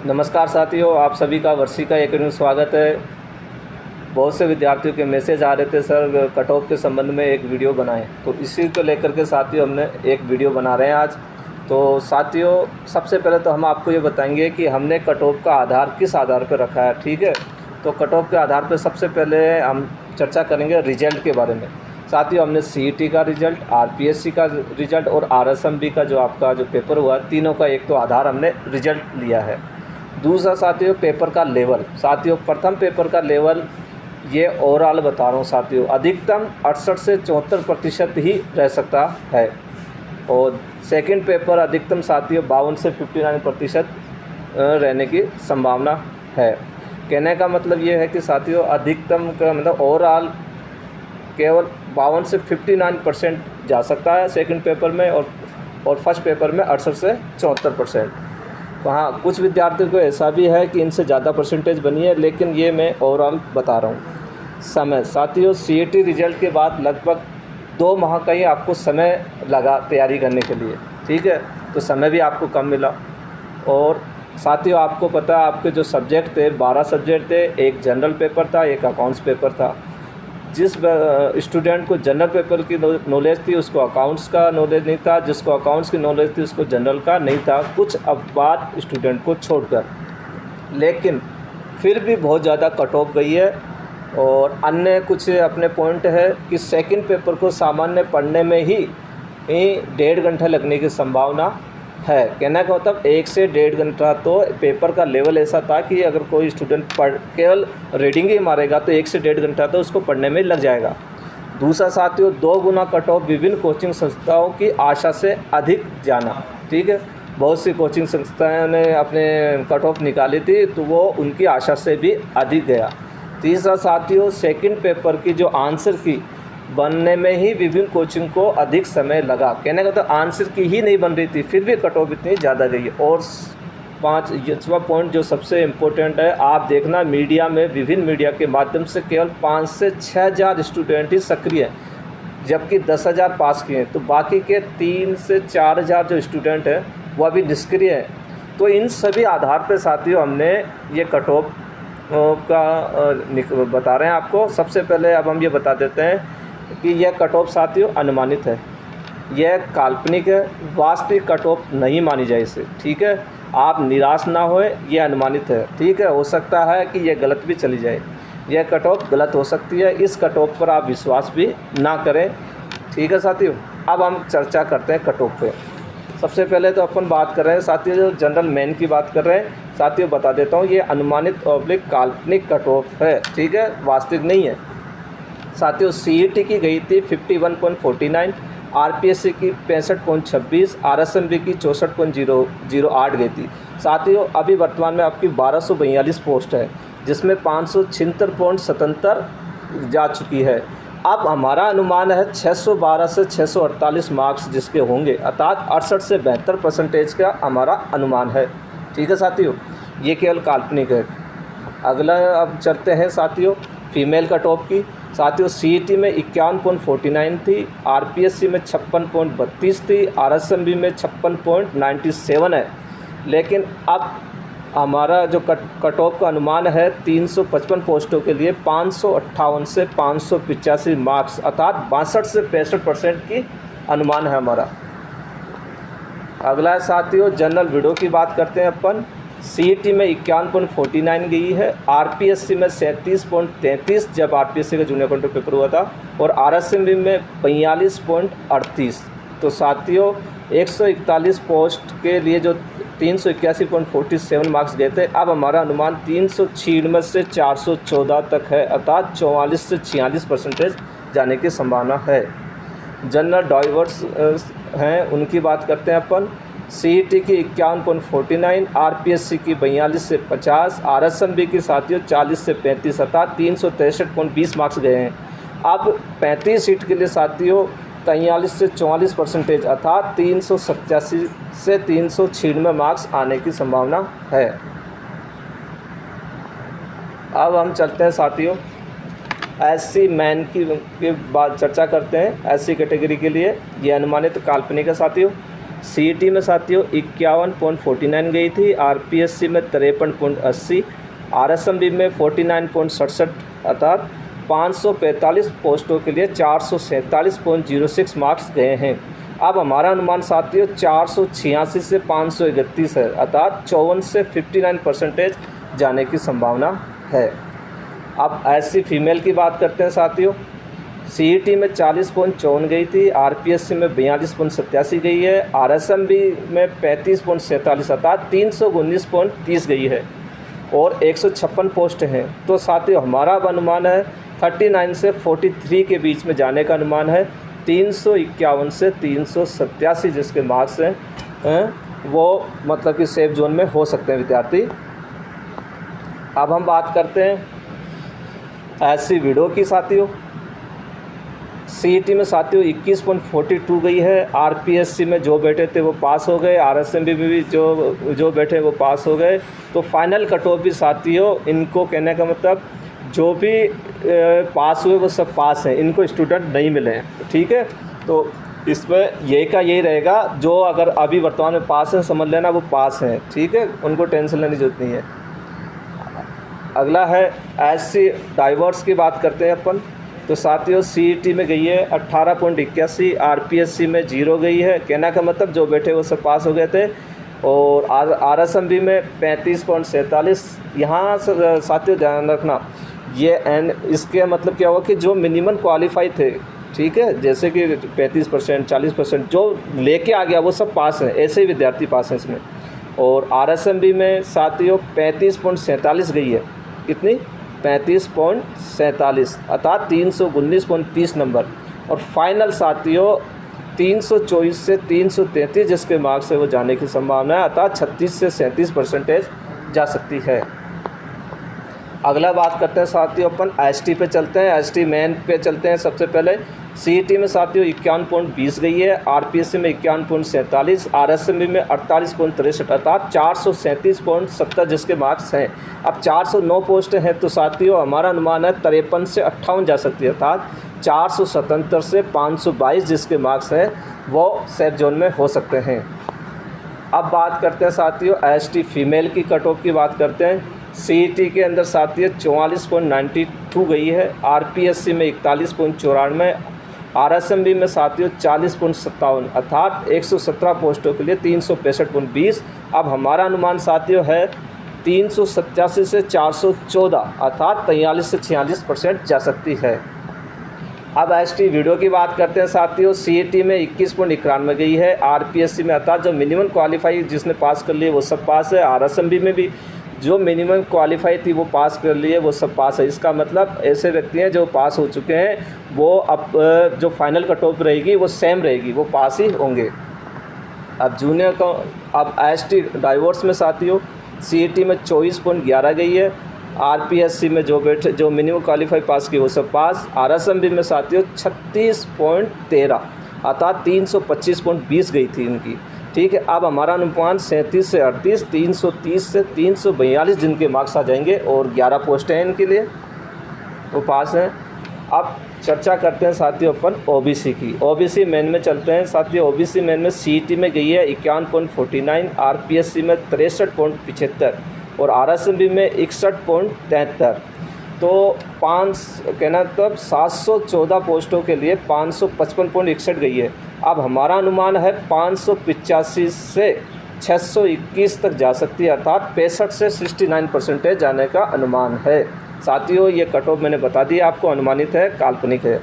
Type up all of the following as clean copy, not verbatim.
नमस्कार साथियों, आप सभी का वर्षिका एकेडमी में स्वागत है। बहुत से विद्यार्थियों के मैसेज आ रहे थे, सर कट ऑफ के संबंध में एक वीडियो बनाएं, तो इसी को लेकर के साथियों हमने एक वीडियो बना रहे हैं आज। तो साथियों, सबसे पहले तो हम आपको ये बताएंगे कि हमने कट ऑफ का आधार किस आधार पर रखा है। ठीक है, तो कट ऑफ के आधार पर सबसे पहले हम चर्चा करेंगे रिजल्ट के बारे में। साथियों, हमने सीईटी का रिज़ल्ट, आरपीएससी का रिज़ल्ट और आरएसएमबी का जो आपका जो पेपर हुआ, तीनों का एक तो आधार हमने रिज़ल्ट लिया है। दूसरा साथियों, पेपर का लेवल। साथियों, प्रथम पेपर का लेवल ये ओवरऑल बता रहा हूँ साथियों, अधिकतम 68 से 74% ही रह सकता है। और सेकंड पेपर अधिकतम साथियों 52 से 59% रहने की संभावना है। कहने का मतलब ये है कि साथियों, अधिकतम का मतलब ओवरऑल केवल 52 से 59% जा सकता है सेकंड पेपर में, और फर्स्ट पेपर में 68 से 74%। तो हाँ, कुछ विद्यार्थियों को ऐसा भी है कि इनसे ज़्यादा परसेंटेज बनी है, लेकिन ये मैं ओवरऑल बता रहा हूँ। समय साथियों, सीईटी रिजल्ट के बाद लगभग 2 माह का ही आपको समय लगा तैयारी करने के लिए। ठीक है, तो समय भी आपको कम मिला। और साथियों, आपको पता है आपके जो सब्जेक्ट थे, 12 सब्जेक्ट थे, एक जनरल पेपर था, एक अकाउंट्स पेपर था। जिस स्टूडेंट को जनरल पेपर की नॉलेज थी उसको अकाउंट्स का नॉलेज नहीं था, जिसको अकाउंट्स की नॉलेज थी उसको जनरल का नहीं था, कुछ अपवाद स्टूडेंट को छोड़कर। लेकिन फिर भी बहुत ज़्यादा कट ऑफ गई है। और अन्य कुछ अपने पॉइंट है कि सेकंड पेपर को सामान्य पढ़ने में ही 1.5 घंटा लगने की संभावना है। कहना का मतलब 1 से 1.5 घंटा तो पेपर का लेवल ऐसा था कि अगर कोई स्टूडेंट केवल रीडिंग ही मारेगा तो 1 से 1.5 घंटा तो उसको पढ़ने में लग जाएगा। दूसरा साथियों, 2 गुना कट ऑफ विभिन्न कोचिंग संस्थाओं की आशा से अधिक जाना। ठीक है, बहुत सी कोचिंग संस्थाओं ने अपने कट ऑफ निकाली थी, तो वो उनकी आशा से भी अधिक गया। तीसरा साथियों, सेकंड पेपर की जो आंसर की बनने में ही विभिन्न कोचिंग को अधिक समय लगा। कहने का तो आंसर की ही नहीं बन रही थी, फिर भी कट ऑफ इतनी ज़्यादा गई। और 5वां पॉइंट जो सबसे इम्पोर्टेंट है, आप देखना मीडिया में, विभिन्न मीडिया के माध्यम से केवल 5 से 6 हज़ार स्टूडेंट ही सक्रिय हैं, जबकि 10,000 पास किए हैं। तो बाकी के 3 से 4 हज़ार जो स्टूडेंट हैं वो अभी निष्क्रिय हैं। तो इन सभी आधार पर साथियों हमने ये कट ऑफ का बता रहे हैं आपको। सबसे पहले अब हम ये बता देते हैं कि यह कट ऑफ साथियों अनुमानित है, यह काल्पनिक है, वास्तविक कट ऑफ नहीं मानी जाए इसे। ठीक है, आप निराश ना होए, यह अनुमानित है। ठीक है, हो सकता है कि यह गलत भी चली जाए, यह कट ऑफ गलत हो सकती है, इस कट ऑफ पर आप विश्वास भी ना करें। ठीक है साथियों, अब हम चर्चा करते हैं कट ऑफ पे। सबसे पहले तो अपन बात कर रहे हैं साथियों, जो जनरल मेन की बात कर रहे हैं साथियों, बता देता हूँ, ये अनुमानित ऑब्लिक काल्पनिक कट ऑफ है। ठीक है, वास्तविक नहीं है। साथियों, सीईटी की गई थी 51.49, आरपीएससी की 65.26, आरएसएमबी की 64.008 गई थी। साथियों, अभी वर्तमान में आपकी 1242 पोस्ट है, जिसमें 576.77 जा चुकी है। अब हमारा अनुमान है 612 से 648 मार्क्स जिसके होंगे, अर्थात 68 से 72% का हमारा अनुमान है। ठीक है साथियों, ये केवल काल्पनिक है। अगला अब चलते हैं साथियों फीमेल कट ऑफ की। साथियों, सीईटी में 51.49 थी, आरपीएससी में 56.32 थी, आरएसएमबी में 56.97 है। लेकिन अब हमारा जो कट ऑफ का अनुमान है 355 पोस्टों के लिए 558 से 585 मार्क्स, अर्थात 62 से 65% की अनुमान है हमारा। अगला साथियों जनरल वीडियो की बात करते हैं अपन। सीईटी में 51.49 गई है, आरपीएससी में 37.33 जब आरपीएससी का जूनियर काउंटर पेपर हुआ था, और आरएसएमबी में 42.38। तो साथियों 141 पोस्ट के लिए जो 381.47 मार्क्स गए थे, अब हमारा अनुमान 396 से 414 तक है, अर्थात 44 से 46% जाने की संभावना है। जनरल डाइवर्स हैं उनकी बात करते हैं अपन। सीईटी की 51.49, आरपीएससी की 42 से 50, आरएसएमबी की साथियों 40 से 35, अर्थात 363.20 मार्क्स गए हैं। अब 35 सीट के लिए साथियों 43 से 44%, अर्थात 387 से 396 मार्क्स आने की संभावना है। अब हम चलते हैं साथियों एससी मैन की बात चर्चा करते हैं। एससी कैटेगरी के लिए ये अनुमानित काल्पनिक है साथियों। सीईटी में साथियों 51.49 गई थी, आरपीएससी में 53.80, आरएसएमबी में 49.67 अर्थात 545 पोस्टों के लिए 447.06 मार्क्स गए हैं। अब हमारा अनुमान साथियों 486 से 531 है, अर्थात 54 से 59% जाने की संभावना है। अब एससी फीमेल की बात करते हैं साथियों। सीईटी में 40.54 गई थी, आरपीएससी में 42.87 गई है, आरएसएमबी में 35.47 अर्थात 319.30 गई है और 156 पोस्ट हैं। तो साथियों हमारा अब अनुमान है 39 से 43 के बीच में जाने का अनुमान है। 351 से 387 जिसके मार्क्स हैं वो मतलब कि सेफ जोन में हो सकते हैं विद्यार्थी। अब हम बात करते हैं एससी वीडियो की साथियों। सीईटी में साथियों 21.42 गई है, आरपीएससी में जो बैठे थे वो पास हो गए, आरएसएमबी में भी जो बैठे वो पास हो गए। तो फाइनल कट ऑफ भी साथियों इनको कहने का मतलब जो भी पास हुए वो सब पास हैं, इनको स्टूडेंट नहीं मिले हैं। ठीक है, तो इसमें यही का यही रहेगा, जो अगर अभी वर्तमान में पास हैं समझ लेना वो पास हैं। ठीक है, उनको टेंशन लेने की जरूरत नहीं है। अगला है एससी डाइवर्स की बात करते हैं अपन। तो साथियों सीईटी में गई है 18.81, आरपीएससी में 0 गई है, कहना का मतलब जो बैठे वो सब पास हो गए थे। और आरएसएमबी में 35.47। यहाँ साथियों ध्यान रखना ये इसके मतलब क्या हुआ कि जो मिनिमम क्वालिफाई थे, ठीक है, जैसे कि 35%, 40% जो लेके आ गया वो सब पास हैं, ऐसे ही विद्यार्थी पास हैं इसमें। और आरएसएमबी में साथियों 35.47 गई है, कितनी 35.47 अर्थात 319.30 नंबर। और फाइनल साथियों 324 से 333 जिसके मार्क्स है वो जाने की संभावना है, अर्थात 36 से 37% जा सकती है। अगला बात करते हैं साथियों अपन एसटी पे चलते हैं, एसटी मेन पे चलते हैं। सबसे पहले सीईटी में साथियों 51.20 गई है, आरपीएससी में 51.47, आरएसएमबी में 48.63 अर्थात 437.70 जिसके मार्क्स हैं। अब 409 पोस्ट हैं तो साथियों हमारा अनुमान है 53 से 58 जा सकती है, अर्थात 477 से 522 जिसके मार्क्स हैं वो सेफ जोन में हो सकते हैं। अब बात करते हैं साथियों एसटी फीमेल की कट ऑफ की बात करते हैं। सीईटी के अंदर साथियों 44.92 गई है, आरपीएससी में 41.94, आरएसएमबी में साथियों 40.57 अर्थात 117 पोस्टों के लिए 365.20। अब हमारा अनुमान साथियों है 387 से 414 अर्थात 43 से 46% जा सकती है। अब एसटी वीडियो की बात करते हैं साथियों। सीईटी में 21.91 गई है, आरपीएससी में अर्थात जो मिनिमम क्वालिफाई जिसने पास कर लिए वो सब पास है, आरएसएमबी में भी जो मिनिमम क्वालिफाई थी वो पास कर लिए वो सब पास है। इसका मतलब ऐसे व्यक्ति हैं जो पास हो चुके हैं, वो अब जो फाइनल कट ऑफ रहेगी वो सेम रहेगी, वो पास ही होंगे। अब जूनियर का अब एसटी डाइवर्स में साथियों सीईटी में 24.11 गई है, आरपीएससी में जो मिनिमम क्वालिफाई पास की वो सब पास, आरएसएमबी में साथियों 36.13 अर्थात 325.20 गई थी इनकी। ठीक है, अब हमारा अनुमान 37 से 38, 330 से 342 जिनके मार्क्स आ जाएंगे और 11 पोस्टें हैं इनके लिए, वो पास हैं। अब चर्चा करते हैं साथियों अपन ओबीसी की। ओबीसी मेन में चलते हैं साथियों। ओबीसी मेन में सीईटी में गई है 51.49, आरपीएससी में 63.75 और आरएसएमबी में 61.73। तो 5 कहना तब 714 पोस्टों के लिए 555.61 गई है। अब हमारा अनुमान है 585 से 621 तक जा सकती है, अर्थात 65 से 69% जाने का अनुमान है। साथियों ये कट ऑफ मैंने बता दिया आपको, अनुमानित है, काल्पनिक है।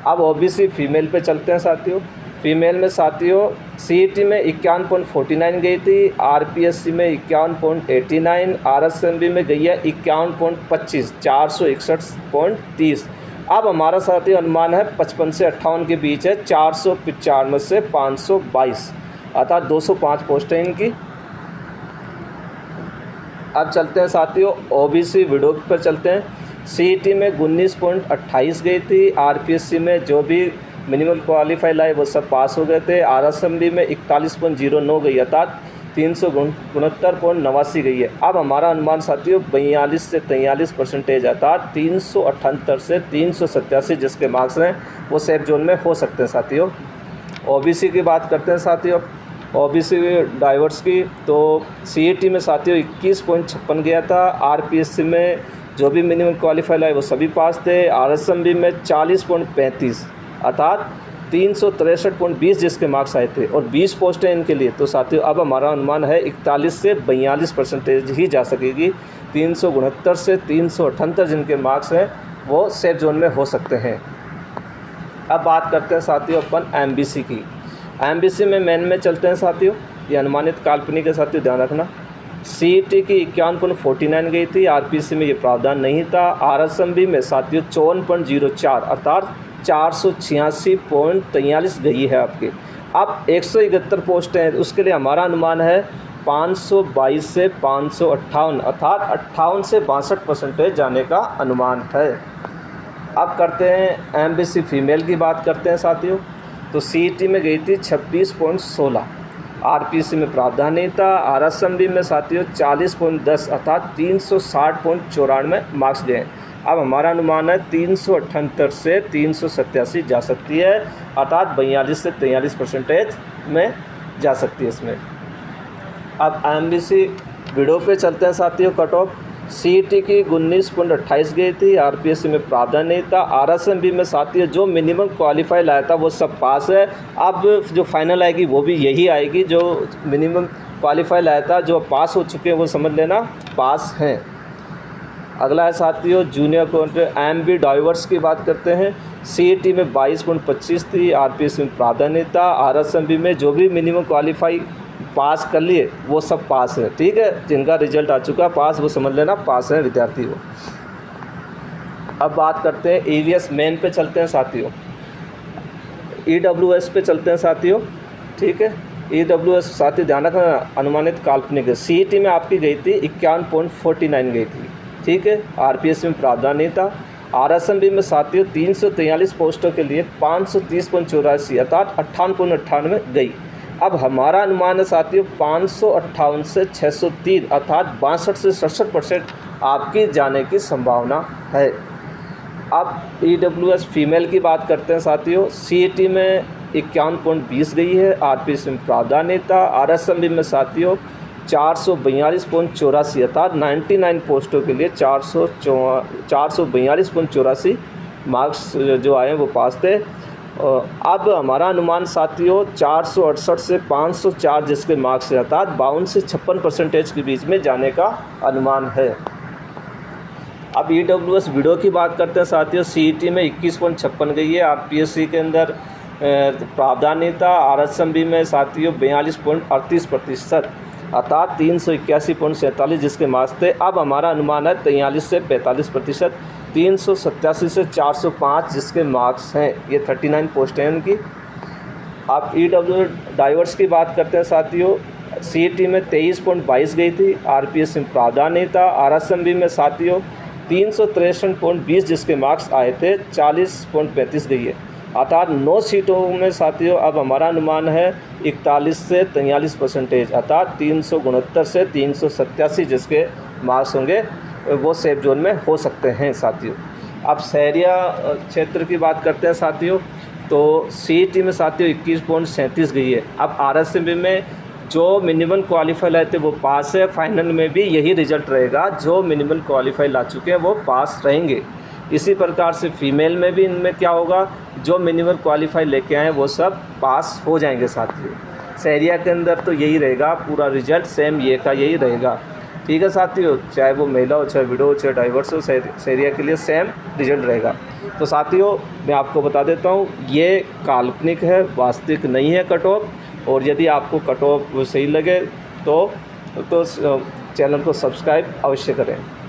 अब ओबीसी फीमेल पे चलते हैं साथियों। फीमेल में साथियों सीईटी में 51.49 गई थी, आरपीएससी में 51.89, आरएसएमबी में गई है 51.25 461.30। अब हमारा साथियों अनुमान है 55 से 58 के बीच है, 495 से 522 अर्थात 205 पोस्टें इनकी। अब चलते हैं साथियों ओबीसी वीडियो पर चलते हैं। सीईटी में 19.28 गई थी, आरपीएससी में जो भी मिनिमम क्वालिफाई लाए वो सब पास हो गए थे, आरएसएमबी में 41.09 गई अर्थात 369.89 गई है। अब हमारा अनुमान साथियों 42 से 43% अर्थात 378 से 387 जिसके मार्क्स हैं वो सेफ जोन में हो सकते हैं साथियों। ओबीसी की बात करते हैं साथियों। ओबीसी डाइवर्स की तो सीईटी में साथियों 21.56 गया था। आरपीएससी में जो भी मिनिमम क्वालिफाई आए वो सभी पास थे। आरएसएमबी में 40.35 अर्थात 363.20 जिसके मार्क्स आए थे और 20 पोस्टें इनके लिए। तो साथियों अब हमारा अनुमान है 41 से 42% ही जा सकेगी। 369 से 378 जिनके मार्क्स हैं वो सेफ जोन में हो सकते हैं। अब बात करते हैं साथियों अपन एमबीसी की। एमबीसी में मेन में चलते हैं साथियों। ये अनुमानित काल्पनिक के साथियों ध्यान रखना। सीईटी की 51.49 गई थी। आरपीएससी में ये प्रावधान नहीं था। आरएसएमबी में साथियों 54.04 अर्थात 486.43 गई है आपकी। अब 171 पोस्टें हैं, उसके लिए हमारा अनुमान है 522 से 558 अर्थात 58 से 62% जाने का अनुमान है। अब करते हैं एमबीसी फीमेल की बात करते हैं साथियों। तो सीईटी में गई थी 26.16। आरपीएससी में प्रावधान नहीं था। आरएसएमबी में साथियों 40.10 अर्थात 360.94 मार्क्स गए। अब हमारा अनुमान है 378 से 387 जा सकती है अर्थात 42 से 43% में जा सकती है इसमें। अब एमबीसी वीडियो पे चलते हैं साथियों। कट ऑफ सीईटी की 19.28 गई थी। आरपीएससी में प्रावधान नहीं था। आरएसएमबी में साथियों जो मिनिमम क्वालिफाई लाया था वो सब पास है। अब जो फाइनल आएगी वो भी यही आएगी। जो मिनिमम क्वालिफाई लाया था जो पास हो चुके हैं वो समझ लेना पास हैं। अगला है साथियों जूनियर काउंटर एमबी डाइवर्स की बात करते हैं। सीईटी में 22.25 थी। आरपीएससी में प्रावधान नहीं था। आरएसएमबी में जो भी मिनिमम क्वालिफाई पास कर लिए वो सब पास है। ठीक है, जिनका रिजल्ट आ चुका पास वो समझ लेना पास है विद्यार्थी वो। अब बात करते हैं ईवीएस मेन पे चलते हैं साथियों। ईडब्ल्यूएस पे चलते हैं साथियों। ठीक है, ईडब्ल्यूएस साथियों ध्यान रखना अनुमानित काल्पनिक है। सीईटी में आपकी गई थी 51.49 गई थी। ठीक है, आरपीएससी में प्रावधान नहीं था। आरएसएमबी में साथियों 343 पोस्टों के लिए 530.84 अर्थात 58.98 गई। अब हमारा अनुमान है साथियों 558 से 603 अर्थात 62 से 67% आपकी जाने की संभावना है। अब ईडब्ल्यूएस फीमेल की बात करते हैं साथियों। सीईटी में 51.20 गई है। आरपीएससी में प्रावधान नहीं था। आरएसएमबी में साथियों 442.84 अर्थात 99 पोस्टों के लिए 442.84 मार्क्स जो आए वो पास थे। अब हमारा अनुमान साथियों 468 से 504 जिसके मार्क्स अर्थात 52 से 56% के बीच में जाने का अनुमान है। अब ईडब्ल्यूएस वीडियो की बात करते हैं साथियों। सीईटी में 21.56 गई है। आरपीएससी के अंदर प्रावधान नहीं था। आरएसएमबी में साथियों 42.38% अर्थात 381.47 जिसके मार्क्स थे। अब हमारा अनुमान है 43 से 45%। 387 से 405 जिसके मार्क्स हैं। ये 39 पोस्टें हैं उनकी। आप ईडब्ल्यू डाइवर्स की बात करते हैं साथियों। सीईटी में 23.22 गई थी। आरपीएससी में प्रावधान नहीं था। आरएसएमबी में साथियों 363.20 जिसके मार्क्स आए थे 40.35 गई है अर्थात 9 सीटों में साथियों। अब हमारा अनुमान है 41 से 43% अर्थात 369 से 387 जिसके मार्क्स होंगे वो सेफ जोन में हो सकते हैं साथियों। अब शहरिया क्षेत्र की बात करते हैं साथियों। तो सीईटी में साथियों 21.37 गई है। अब आरएसएमबी में जो मिनिमम क्वालिफाई लाए थे वो पास है। फाइनल में भी यही रिजल्ट रहेगा। जो मिनिमम क्वालिफाई ला चुके हैं वो पास रहेंगे। इसी प्रकार से फीमेल में भी इनमें क्या होगा, जो मिनिमम क्वालिफाई लेके आए वो सब पास हो जाएंगे साथियों। शहरिया के अंदर तो यही रहेगा, पूरा रिजल्ट सेम ये का यही रहेगा। ठीक है साथियों, चाहे वो महिला हो, चाहे विडो हो, चाहे डाइवर्स हो, शहरिया के लिए सेम रिजल्ट रहेगा। तो साथियों मैं आपको बता देता हूँ ये काल्पनिक है, वास्तविक नहीं है कट ऑफ। और यदि आपको कट ऑफ सही लगे तो चैनल को सब्सक्राइब अवश्य करें।